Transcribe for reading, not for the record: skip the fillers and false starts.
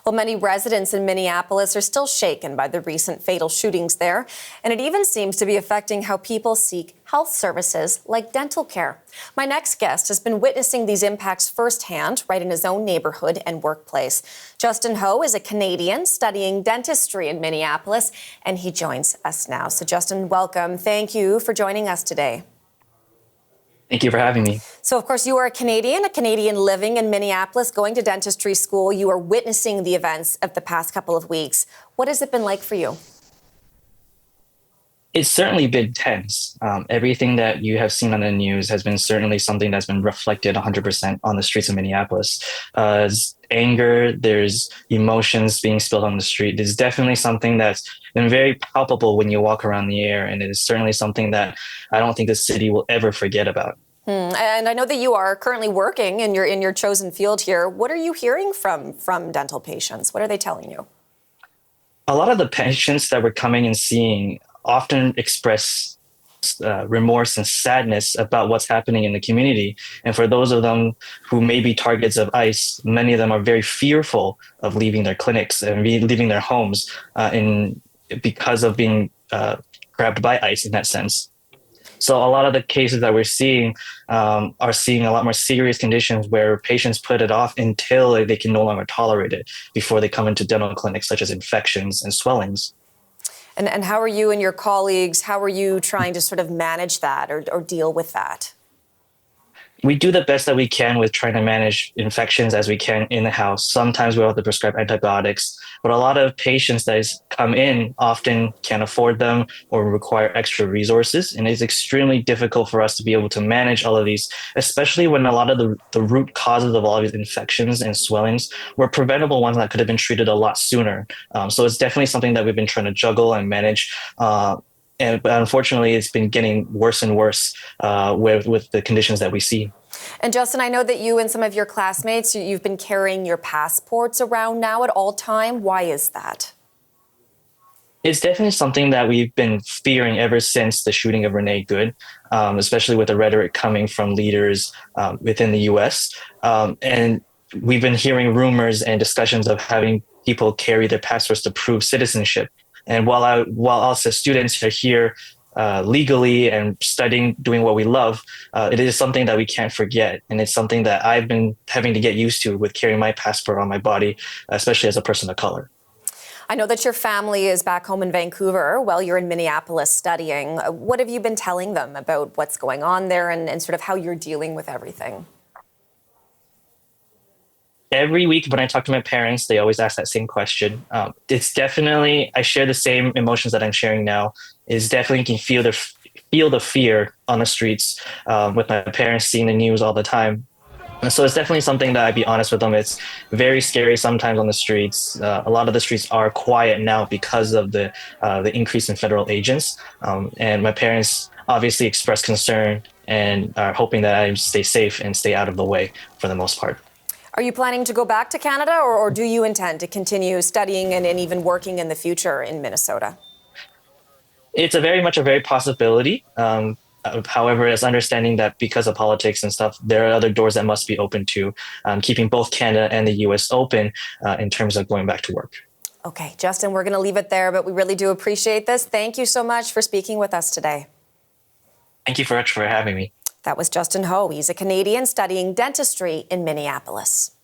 Well, many residents in Minneapolis are still shaken by the recent fatal shootings there, and it even seems to be affecting how people seek health services like dental care. My next guest has been witnessing these impacts firsthand, right in his own neighborhood and workplace. Justin Ho is a Canadian studying dentistry in Minneapolis, and he joins us now. So, Justin, welcome. Thank you for joining us today. Thank you for having me. So, of course, you are a Canadian living in Minneapolis, going to dentistry school. You are witnessing the events of the past couple of weeks. What has it been like for you? It's certainly been tense. Everything that you have seen on the news has been certainly something that's been reflected 100% on the streets of Minneapolis. There's anger, there's emotions being spilled on the street. There's definitely something that's been very palpable when you walk around the air, and it is certainly something that I don't think the city will ever forget about. And I know that you are currently working in your chosen field here. What are you hearing from dental patients? What are they telling you? A lot of the patients that we're coming and seeing often express remorse and sadness about what's happening in the community. And for those of them who may be targets of ICE, many of them are very fearful of leaving their clinics and leaving their homes because of being grabbed by ICE in that sense. So a lot of the cases that we're seeing are seeing a lot more serious conditions where patients put it off until they can no longer tolerate it before they come into dental clinics, such as infections and swellings. And how are you and your colleagues, how are you trying to sort of manage that or deal with that? We do the best that we can with trying to manage infections as we can in the house. Sometimes we have to prescribe antibiotics, but a lot of patients that come in often can't afford them or require extra resources. And it's extremely difficult for us to be able to manage all of these, especially when a lot of the root causes of all of these infections and swellings were preventable ones that could have been treated a lot sooner. So it's definitely something that we've been trying to juggle and manage. But unfortunately, it's been getting worse and worse with the conditions that we see. And Justin, I know that you and some of your classmates, you've been carrying your passports around now at all time. Why is that? It's definitely something that we've been fearing ever since the shooting of Renee Good, especially with the rhetoric coming from leaders within the U.S. And we've been hearing rumors and discussions of having people carry their passports to prove citizenship. And while us as students are here legally and studying, doing what we love, it is something that we can't forget. And it's something that I've been having to get used to with carrying my passport on my body, especially as a person of color. I know that your family is back home in Vancouver while you're in Minneapolis studying. What have you been telling them about what's going on there and sort of how you're dealing with everything? Every week when I talk to my parents, they always ask that same question. It's definitely, I share the same emotions that I'm sharing now. Is definitely can feel the fear on the streets with my parents seeing the news all the time. And so it's definitely something that I'd be honest with them. It's very scary sometimes on the streets. A lot of the streets are quiet now because of the increase in federal agents. And my parents obviously express concern and are hoping that I stay safe and stay out of the way for the most part. Are you planning to go back to Canada or do you intend to continue studying and even working in the future in Minnesota? It's a very possibility. However, it's understanding that because of politics and stuff, there are other doors that must be open to keeping both Canada and the U.S. open in terms of going back to work. Okay, Justin, we're going to leave it there, but we really do appreciate this. Thank you so much for speaking with us today. Thank you very much for having me. That was Justin Ho. He's a Canadian studying dentistry in Minneapolis.